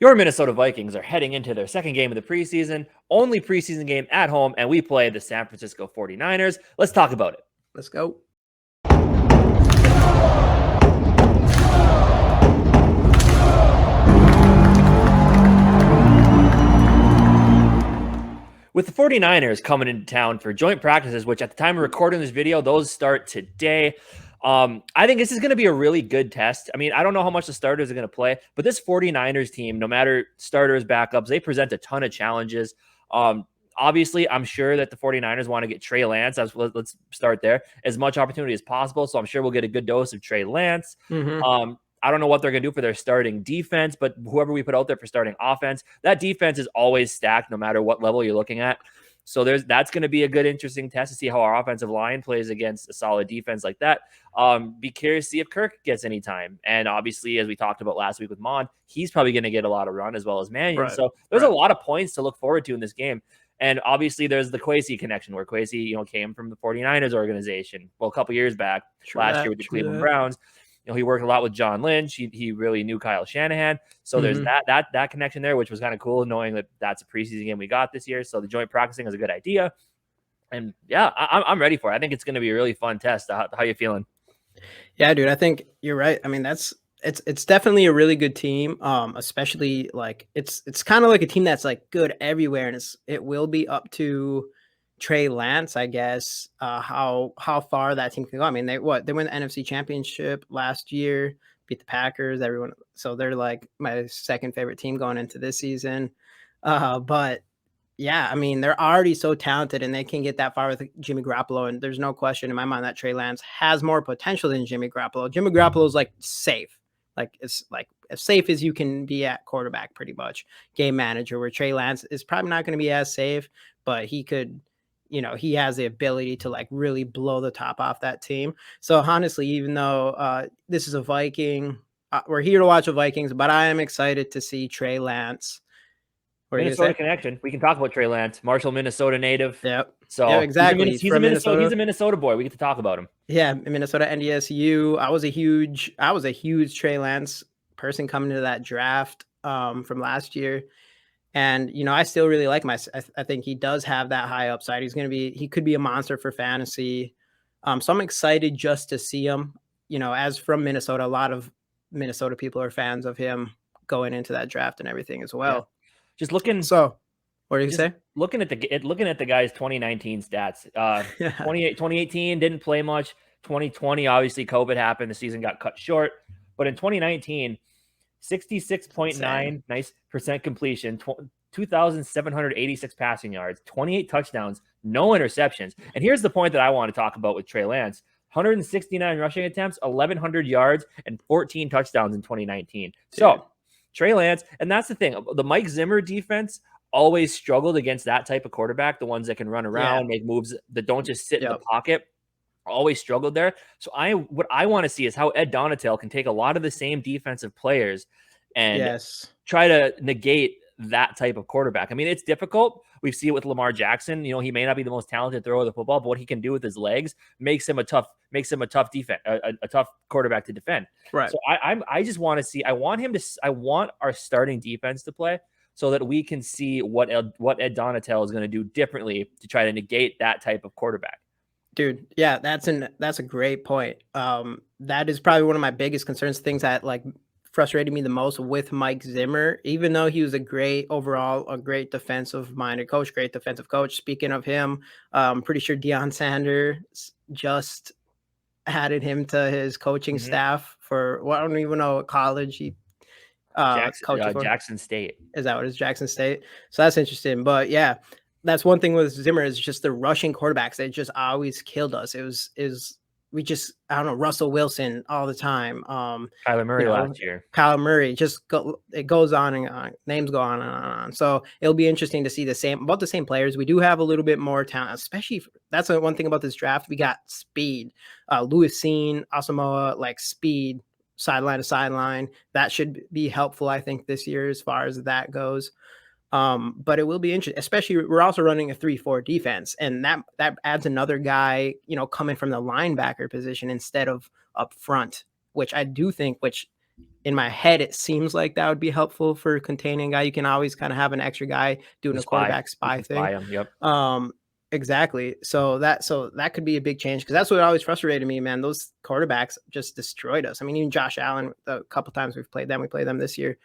Your Minnesota Vikings are heading into their second game of the preseason, only preseason game at home, and we play the San Francisco 49ers. Let's talk about it. Let's go. With the 49ers coming into town for joint practices, which at the time of recording this video, those start today. I think this is going to be a really good test. I mean, I don't know how much the starters are going to play, but this 49ers team, no matter starters, backups, they present a ton of challenges. Obviously, I'm sure that the 49ers want to get Trey Lance. Let's start there. As much opportunity as possible. So I'm sure we'll get a good dose of Trey Lance. I don't know what they're going to do for their starting defense, but whoever we put out there for starting offense, that defense is always stacked no matter what level you're looking at. So that's going to be a good, interesting test to see how our offensive line plays against a solid defense like that. Be curious to see if Kirk gets any time. And obviously, as we talked about last week with Mon, he's probably going to get a lot of run as well as Mannion. Right. So there's a lot of points to look forward to in this game. And obviously, there's the Kwesi connection where Kwesi, came from the 49ers organization. Well, a couple years back, last year with the Cleveland Browns. He worked a lot with John Lynch. He really knew Kyle Shanahan. So there's that connection there, which was kind of cool, knowing that that's a preseason game we got this year. So the joint practicing is a good idea. And yeah, I'm ready for it. I think it's going to be a really fun test. How you feeling? Yeah, dude, I think you're right. I mean, it's definitely a really good team. Especially like it's kind of like a team that's like good everywhere, and it will be up to Trey Lance, I guess, how far that team can go. I mean, they won the NFC Championship last year, beat the Packers, everyone. So they're like my second favorite team going into this season. But yeah, I mean, they're already so talented and they can get that far with Jimmy Garoppolo. And there's no question in my mind that Trey Lance has more potential than Jimmy Garoppolo. Jimmy Garoppolo is like safe. Like it's like as safe as you can be at quarterback, pretty much game manager, where Trey Lance is probably not going to be as safe, but he could, he has the ability to like really blow the top off that team. So honestly, even though this is a Viking, we're here to watch the Vikings, but I am excited to see Trey Lance. Minnesota connection. We can talk about Trey Lance, Marshall, Minnesota native. Yep. So yeah, exactly. He's a Minnesota boy. We get to talk about him. Yeah, Minnesota NDSU. I was a huge Trey Lance person coming to that draft from last year. And, I still really like him. I think he does have that high upside. He could be a monster for fantasy. So I'm excited just to see him. As from Minnesota, a lot of Minnesota people are fans of him going into that draft and everything as well. Yeah. Just looking. So, what do you say? Looking at the guy's 2019 stats. 2018 didn't play much. 2020, obviously COVID happened. The season got cut short. But in 2019, 66.9% completion, 2,786 passing yards, 28 touchdowns, no interceptions. And here's the point that I want to talk about with Trey Lance. 169 rushing attempts, 1,100 yards, and 14 touchdowns in 2019. So Trey Lance, and that's the thing. The Mike Zimmer defense always struggled against that type of quarterback, the ones that can run around, make moves that don't just sit in the pocket. Always struggled there. So what I want to see is how Ed Donatel can take a lot of the same defensive players and try to negate that type of quarterback. I mean, it's difficult. We see it with Lamar Jackson. He may not be the most talented thrower of the football, but what he can do with his legs makes him a tough defense, a tough quarterback to defend. Right. So I just want to see. I want our starting defense to play so that we can see what Ed Donatel is going to do differently to try to negate that type of quarterback. Dude, yeah, that's a great point. That is probably one of my biggest concerns, things that like frustrated me the most with Mike Zimmer, even though he was a great defensive-minded coach, great defensive coach. Speaking of him, I'm pretty sure Deion Sanders just added him to his coaching staff for, I don't even know what college he Jackson State. Is that what it is? Jackson State. So that's interesting. But yeah, that's one thing with Zimmer is just the rushing quarterbacks. They just always killed us. I don't know, Russell Wilson all the time. Kyler Murray last year. Kyler Murray, it goes on and on. Names go on and on. So it'll be interesting to see the same players. We do have a little bit more talent, especially that's one thing about this draft. We got speed. Lewis Cine, Asamoah, like speed, sideline to sideline. That should be helpful, I think, this year as far as that goes. But it will be interesting, especially we're also running a 3-4 defense, and that adds another guy, coming from the linebacker position instead of up front, which I do think, which in my head, it seems like that would be helpful for containing a guy. You can always kind of have an extra guy doing The a spy. quarterback You spy can thing. spy him. Yep. Exactly. So that could be a big change because that's what always frustrated me, man. Those quarterbacks just destroyed us. I mean, even Josh Allen, the couple times we played them this year.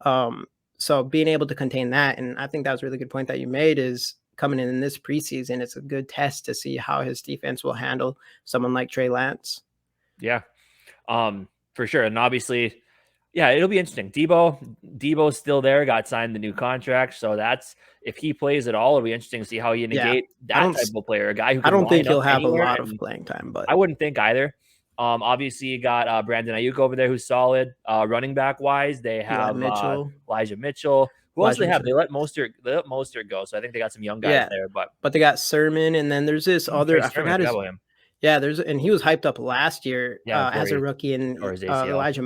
Um, so being able to contain that, and I think that was a really good point that you made, is coming in this preseason, it's a good test to see how his defense will handle someone like Trey Lance. Yeah. For sure. And obviously, yeah, it'll be interesting. Debo's still there, got signed the new contract. So that's, if he plays at all, it'll be interesting to see how you Yeah, negate that type of a player, a guy who I can don't think line up he'll have a anywhere. lot of And playing time, but I wouldn't think either. Obviously, you got Brandon Ayuk over there who's solid. Running back wise, they have Elijah Mitchell. Who else do they have? They let Mostert go. So I think they got some young guys there. But they got Sermon, and then there's this other, I forgot his. him. Yeah, and he was hyped up last year as a rookie, and Elijah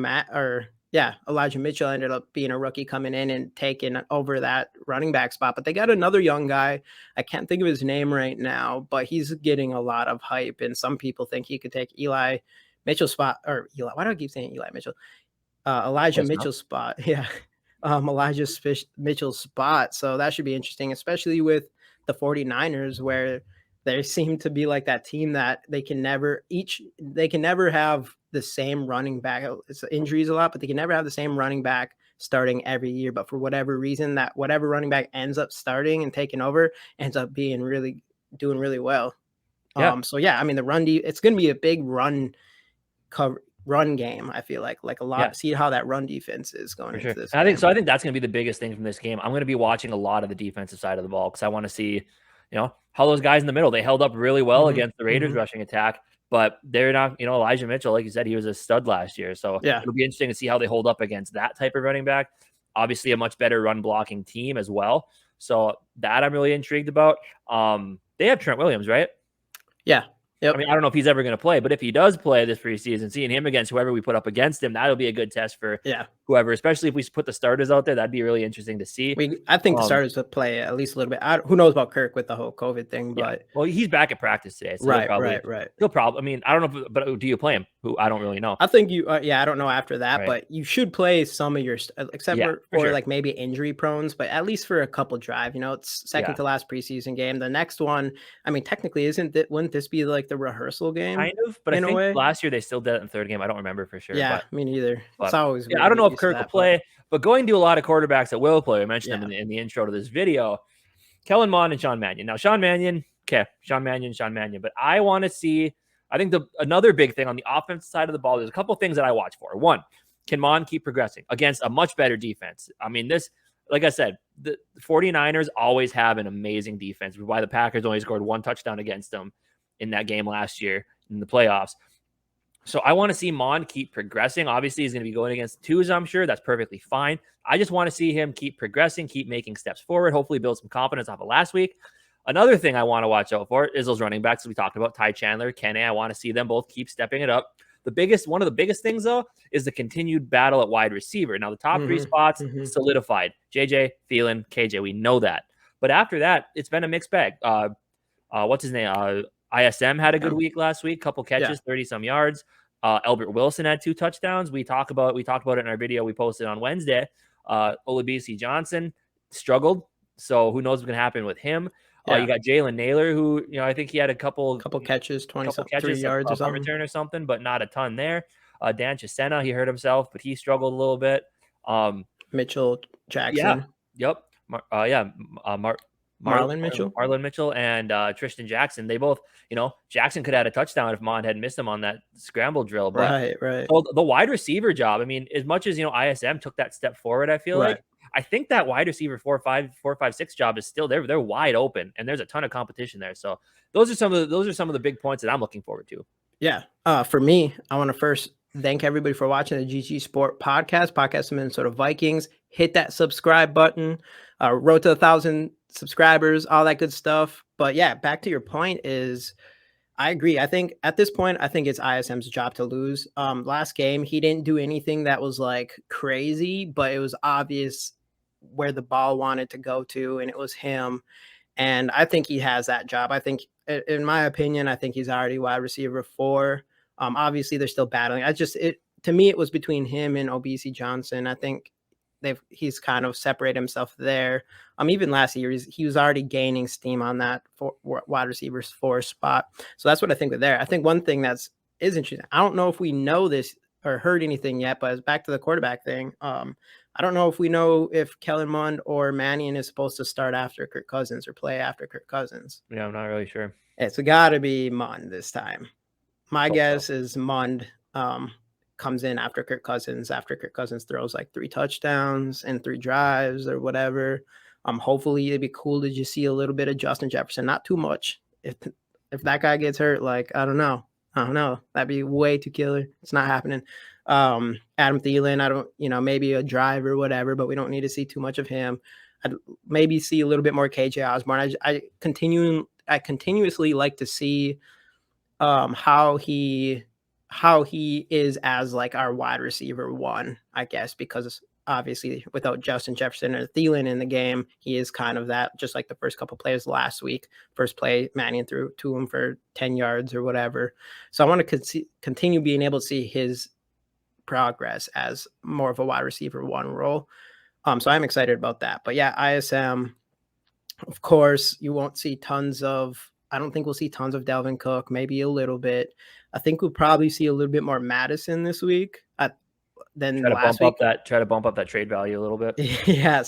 Mitchell ended up being a rookie coming in and taking over that running back spot. But they got another young guy. I can't think of his name right now, but he's getting a lot of hype, and some people think he could take Eli Mitchell's spot, or Eli. Why do I keep saying Eli Mitchell? Elijah Mitchell's spot. Yeah. Elijah Mitchell's spot. So that should be interesting, especially with the 49ers, where they seem to be like that team that they can never have the same running back. It's injuries a lot, but they can never have the same running back starting every year. But for whatever reason, that whatever running back ends up starting and taking over ends up doing really well. Yeah. So yeah, I mean it's going to be a big run game. I feel like a lot. Yeah. See how that run defense is going into this. I think that's going to be the biggest thing from this game. I'm going to be watching a lot of the defensive side of the ball because I want to see, how those guys in the middle, they held up really well against the Raiders rushing attack, but they're not, Elijah Mitchell, like you said, he was a stud last year. So it'll be interesting to see how they hold up against that type of running back. Obviously a much better run blocking team as well. So that I'm really intrigued about. They have Trent Williams, right? Yeah. Yep. I mean, I don't know if he's ever going to play, but if he does play this preseason, seeing him against whoever we put up against him, that'll be a good test for whoever, especially if we put the starters out there. That'd be really interesting to see. I think the starters would play at least a little bit. Who knows about Kirk with the whole COVID thing, but well, he's back at practice today. So right. He'll probably, I mean, I don't know, but do you play him? Who I don't really know. I think you, I don't know after that, but you should play some of your, except for like maybe injury prones, but at least for a couple drive, it's second to last preseason game. The next one, I mean, technically wouldn't this be like the rehearsal game? Kind of, but I think last year they still did it in the third game. I don't remember for sure. Yeah, me neither. It's always I don't know if Kirk will play, but going to a lot of quarterbacks that will play. I mentioned them in the intro to this video. Kellen Mond and Sean Mannion. Now, Sean Mannion. But I want to see, I think another big thing on the offensive side of the ball, there's a couple things that I watch for. One, can Mond keep progressing against a much better defense? I mean, like I said, the 49ers always have an amazing defense. Why the Packers only scored one touchdown against them in that game last year in the playoffs. So I want to see Mond keep progressing. Obviously, he's going to be going against twos, I'm sure. That's perfectly fine. I just want to see him keep progressing, keep making steps forward, hopefully build some confidence off of last week. Another thing I want to watch out for is those running backs we talked about, Ty Chandler, Kenny. I want to see them both keep stepping it up. One of the biggest things, though, is the continued battle at wide receiver. Now, the top three spots solidified. JJ, Thielen, KJ, we know that. But after that, it's been a mixed bag. What's his name? ISM had a good week last week, couple catches, 30-some yards. Albert Wilson had 2 touchdowns. We talked about it in our video we posted on Wednesday. Olabisi Johnson struggled, so who knows what's going to happen with him. You got Jalen Naylor, who I think he had a couple catches, 3 yards or something, return or something, but not a ton there. Dan Chisena, he hurt himself, but he struggled a little bit. Mitchell Jackson, Marlon Mitchell and Tristan Jackson. They both, Jackson could have had a touchdown if Mond hadn't missed him on that scramble drill. But right. So the wide receiver job, I mean, as much as ISM took that step forward, I feel like I think that wide receiver 4, 5, 6 job is still there. They're wide open, and there's a ton of competition there. So those are some of the big points that I'm looking forward to. Yeah. For me, I want to first thank everybody for watching the GG Sport podcast of Minnesota Vikings. Hit that subscribe button. Road to 1,000 subscribers, all that good stuff. But yeah, back to your point is, I agree. I think at this point, it's ISM's job to lose. Last game, he didn't do anything that was like crazy, but it was obvious where the ball wanted to go to, and it was him. And I think he has that job. I think, in my opinion, he's already wide receiver 4. Obviously, they're still battling. to me, it was between him and OBC Johnson. I think he's kind of separated himself there. Even last year, he was already gaining steam on that wide receivers 4 spot. So that's what I think with there. I think one thing is interesting. I don't know if we know this or heard anything yet, but it's back to the quarterback thing. I don't know if we know if Kellen Mond or Mannion is supposed to start after Kirk Cousins or play after Kirk Cousins. Yeah, I'm not really sure. It's got to be Mond this time. My guess is Mond comes in after Kirk Cousins throws like 3 touchdowns and 3 drives or whatever. Hopefully it'd be cool to just see a little bit of Justin Jefferson, not too much. If that guy gets hurt, like, I don't know. That'd be way too killer. It's not happening. Adam Thielen, maybe a drive or whatever, but we don't need to see too much of him. I'd maybe see a little bit more KJ Osborne. I continuously like to see how he is as like our wide receiver 1, I guess, because obviously without Justin Jefferson or Thielen in the game, he is kind of that, just like the first couple plays last week. First play, Mannion threw to him for 10 yards or whatever. So I want to continue being able to see his progress as more of a wide receiver 1 role. So I'm excited about that. But yeah, ISM, of course, you won't see I don't think we'll see tons of Dalvin Cook, maybe a little bit. I think we'll probably see a little bit more Madison this week than last week. Try to bump up that trade value a little bit. Yeah,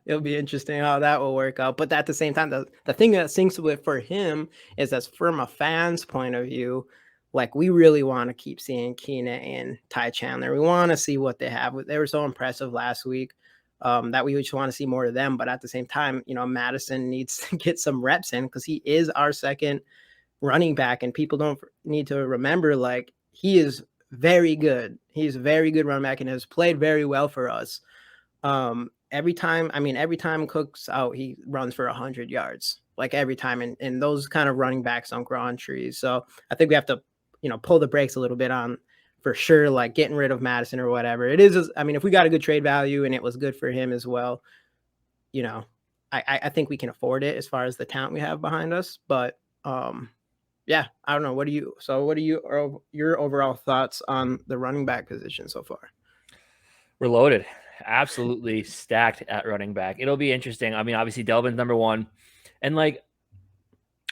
it'll be interesting how that will work out. But at the same time, the thing that sinks with for him is that from a fan's point of view, like, we really want to keep seeing Keenan and Ty Chandler. We want to see what they have. They were so impressive last week that we just want to see more of them. But at the same time, Madison needs to get some reps in because he is our second running back, and people don't need to remember, like, he is very good. He's a very good running back and has played very well for us. Every time Cook's out, he runs for 100 yards, like every time. And those kind of running backs don't grow on trees. So I think we have to, pull the brakes a little bit on, for sure, like getting rid of Madison or whatever. It is, if we got a good trade value and it was good for him as well, I think we can afford it as far as the talent we have behind us. But yeah, I don't know. What are your overall thoughts on the running back position so far? We're loaded, absolutely stacked at running back. It'll be interesting. Obviously Delvin's number 1, and like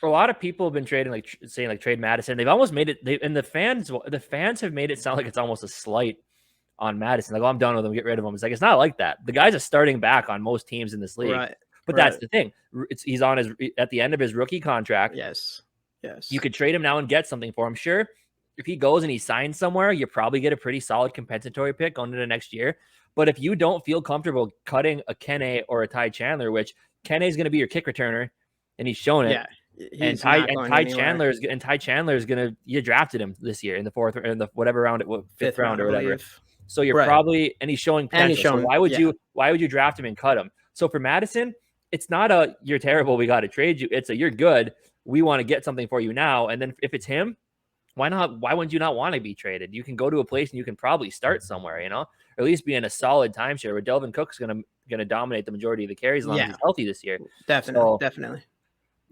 a lot of people have been saying trade Madison. They've almost made it. And the fans have made it sound like it's almost a slight on Madison. Like, oh, I'm done with him. Get rid of him. It's like, it's not like that. The guy's a starting back on most teams in this league. Right. But that's the thing. He's at the end of his rookie contract. Yes. You could trade him now and get something for him. Sure, if he goes and he signs somewhere, you probably get a pretty solid compensatory pick going into next year. But if you don't feel comfortable cutting a Kene or a Ty Chandler, which Kene is going to be your kick returner, and he's shown it. Yeah. Ty Chandler is going to, you drafted him this year in the 4th or in the whatever round, fifth round or whatever. So you're probably, and he's showing potential. So why would you draft him and cut him? So for Madison, it's not you're terrible, we got to trade you. It's you're good, we want to get something for you now. And then if it's him, why not? Why wouldn't you not want to be traded? You can go to a place and you can probably start somewhere, or at least be in a solid timeshare where Delvin Cook's gonna dominate the majority of the carries as long as he's healthy this year. Definitely.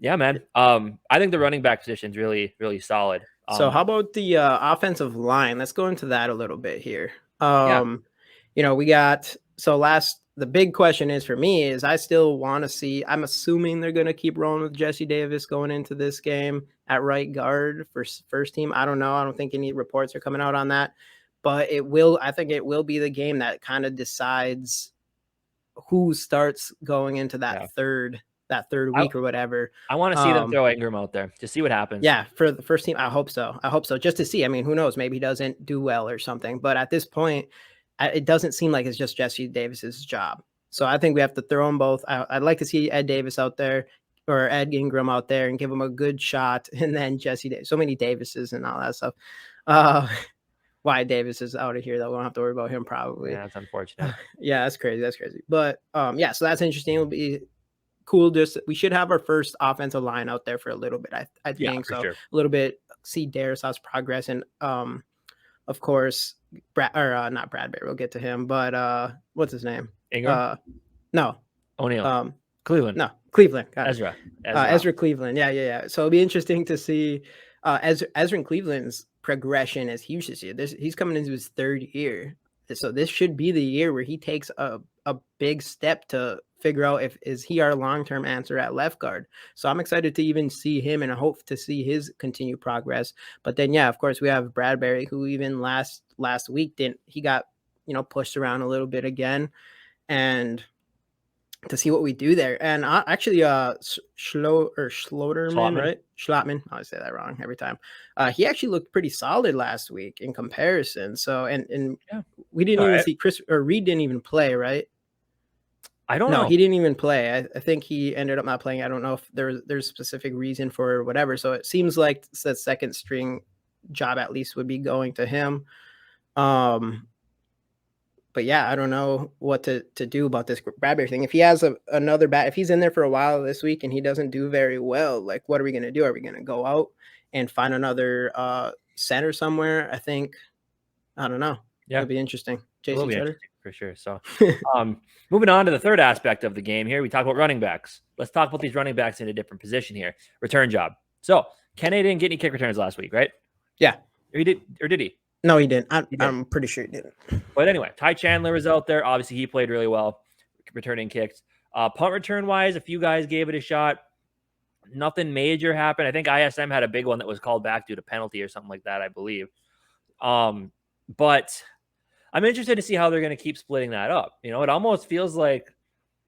Yeah, man. I think the running back position is really, really solid. So how about the offensive line? Let's go into that a little bit here. We got the big question is for me is I still want to see. I'm assuming they're going to keep rolling with Jesse Davis going into this game at right guard for first team. I don't know. I don't think any reports are coming out on that, but I think it will be the game that kind of decides who starts going into that third week or whatever. I want to see them throw Ingram out there to see what happens. Yeah, for the first team, I hope so. Just to see. Who knows? Maybe he doesn't do well or something. But at this point, it doesn't seem like it's just Jesse Davis's job. So I think we have to throw them both. I'd like to see Ed Davis out there or Ed Ingram out there and give him a good shot. And then Jesse Davis. So many Davises and all that stuff. Why Davis is out of here, though. We don't have to worry about him probably. Yeah, that's unfortunate. Yeah, that's crazy. But so that's interesting. It'll be cool. We should have our first offensive line out there for a little bit. I think so. Sure. A little bit. See Darisa's progress, and of course, not Bradbury. We'll get to him, but what's his name? Ingram? No. O'Neal. Cleveland. No, Cleveland. Ezra Cleveland. Yeah. So it'll be interesting to see Ezra and Cleveland's progression is huge this year. He's coming into his 3rd year. So this should be the year where he takes a big step to figure out if is he our long-term answer at left guard. So I'm excited to even see him and I hope to see his continued progress. But then, yeah, of course, we have Bradbury, who even last week he got, pushed around a little bit again. And to see what we do there. And actually, Schloterman, right? Schlotman. I always say that wrong every time. He actually looked pretty solid last week in comparison. So, and Yeah. we didn't even see Chris or Reed didn't even play, right? I don't know. No, he didn't even play. I think he ended up not playing. I don't know if there's a specific reason for whatever. So it seems like the second string job at least would be going to him. But yeah, I don't know what to do about this Bradbury thing. If he has another bat, if he's in there for a while this week and he doesn't do very well, like what are we going to do? Are we going to go out and find another center somewhere? I don't know. Yeah, it'll be interesting. JC Sutter for sure. So, moving on to the third aspect of the game here, we talk about running backs. Let's talk about these running backs in a different position here. Return job. So, Kenny didn't get any kick returns last week, right? Yeah. Or did he? No, he didn't. I'm pretty sure he didn't. But anyway, Ty Chandler was out there. Obviously, he played really well, returning kicks. Punt return wise, a few guys gave it a shot. Nothing major happened. I think ISM had a big one that was called back due to penalty or something like that, I believe. But I'm interested to see how they're going to keep splitting that up. It almost feels like,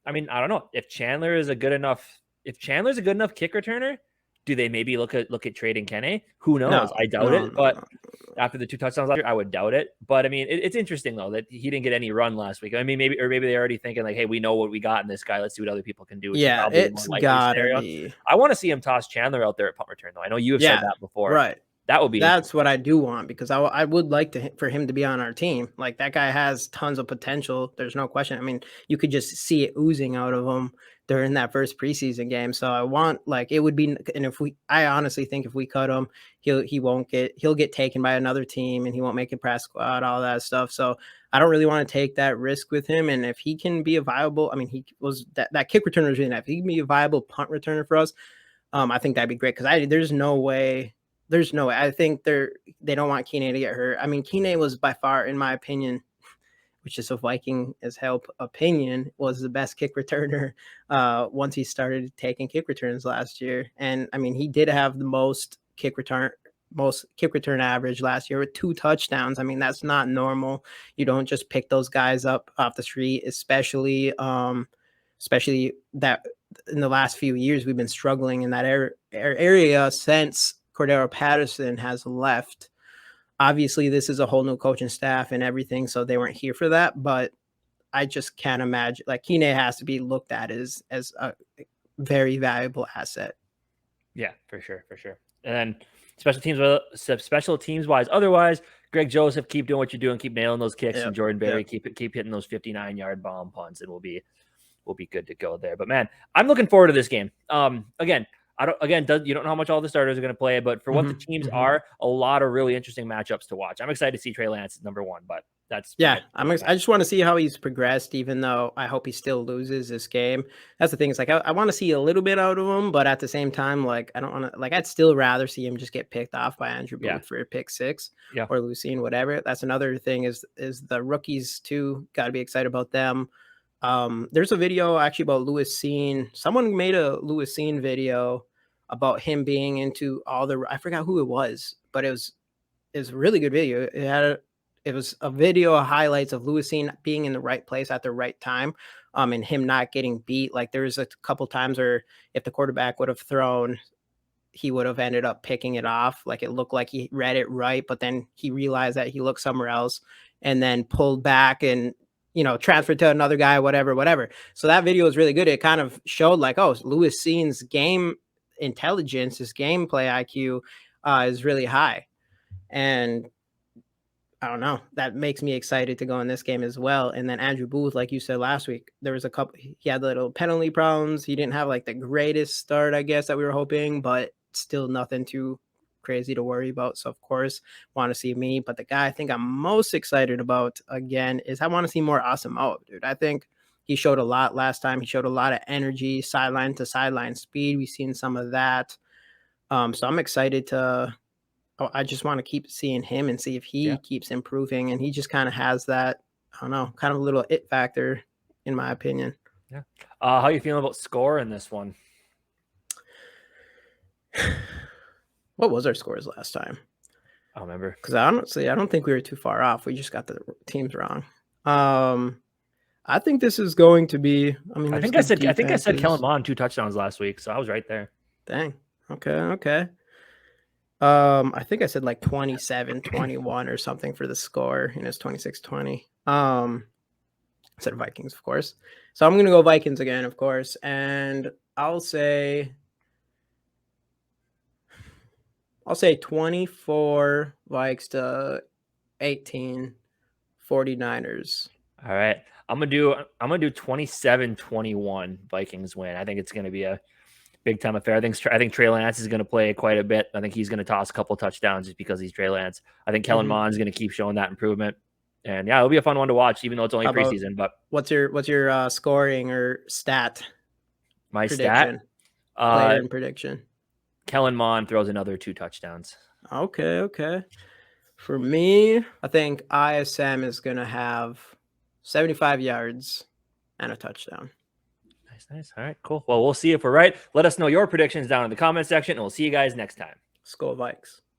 I don't know if Chandler's a good enough kick returner. Do they maybe look at trading Kenny? Who knows? No, I doubt it. But after the 2 touchdowns last year, I would doubt it. But it's interesting though that he didn't get any run last week. Maybe they're already thinking like, hey, we know what we got in this guy. Let's see what other people can do. Yeah, it's gotta be. I want to see him toss Chandler out there at punt return though. I know you have said that before. Right. That's what I do want because I would like for him to be on our team. Like that guy has tons of potential. There's no question. You could just see it oozing out of him during that first preseason game. So I want it would be, and I honestly think if we cut him, he'll get taken by another team and he won't make a press squad, all that stuff. So I don't really want to take that risk with him. And if he can be a viable, he was that kick returner is really nice. If he can be a viable punt returner for us, I think that'd be great because there's no way. I think they don't want Keeney to get hurt. Keeney was by far, in my opinion, which is a Viking as help opinion, was the best kick returner once he started taking kick returns last year. And he did have the most kick return average last year with 2 touchdowns. That's not normal. You don't just pick those guys up off the street, especially that in the last few years we've been struggling in that area since Cordero Patterson has left. Obviously, this is a whole new coaching staff and everything, so they weren't here for that. But I just can't imagine. Keeney has to be looked at as a very valuable asset. Yeah, for sure. And then special teams wise, otherwise, Greg Joseph, keep doing what you're doing, keep nailing those kicks, and Jordan Berry keep hitting those 59-yard bomb punts, and we'll be good to go there. But man, I'm looking forward to this game. You don't know how much all the starters are going to play, but for what the teams are, a lot of really interesting matchups to watch. I'm excited to see Trey Lance at number 1, but that's I just want to see how he's progressed, even though I hope he still loses this game. That's the thing. It's I want to see a little bit out of him, but at the same time, I don't want to. I'd still rather see him just get picked off by Andrew Booth for a pick 6 or Lucine, whatever. That's another thing. Is the rookies too? Got to be excited about them. There's a video actually about Lewis Cine. Someone made a Lewis Cine video about him being into I forgot who it was, but it was a really good video. It was a video of highlights of Lewis Cine being in the right place at the right time, and him not getting beat. There's a couple times where if the quarterback would have thrown, he would have ended up picking it off. It looked like he read it right, but then he realized that he looked somewhere else and then pulled back and transferred to another guy, whatever. So that video was really good. It kind of showed Lewis Cine's game intelligence, his gameplay IQ is really high. And I don't know, that makes me excited to go in this game as well. And then Andrew Booth, like you said last week, there was he had little penalty problems. He didn't have the greatest start, I guess, that we were hoping, but still nothing too crazy to worry about. So of course, want to see me. But the guy I think I'm most excited about again is I want to see more Asamoah, dude. I think he showed a lot last time. He showed a lot of energy, sideline to sideline speed. We've seen some of that. So I'm excited to I just want to keep seeing him and see if he Yeah. keeps improving. And he just kind of has that, I don't know, kind of a little it factor, in my opinion. Yeah. How you feeling about score in this one? What was our scores last time? I don't remember. Because I don't think we were too far off. We just got the teams wrong. I think this is going to be. I mean, I there's think I good said Kellen defenses. Mond 2 touchdowns last week, so I was right there. Dang. Okay. I think I said like 27-21 or something for the score, and it's 26-20. I said Vikings, of course. So I'm gonna go Vikings again, of course, and I'll say 24 Vikes to 18 49ers. All right. I'm gonna do 27-21 Vikings win. I think it's gonna be a big time affair. I think Trey Lance is gonna play quite a bit. I think he's gonna toss a couple touchdowns just because he's Trey Lance. I think Kellen Mond is gonna keep showing that improvement. And yeah, it'll be a fun one to watch, even though it's only preseason. But what's your scoring or stat? My prediction? Player and prediction. Kellen Mond throws another 2 touchdowns. Okay. For me, I think ISM is gonna have 75 yards and a touchdown. Nice. All right, cool. Well, we'll see if we're right. Let us know your predictions down in the comment section, and we'll see you guys next time. Skol Vikes.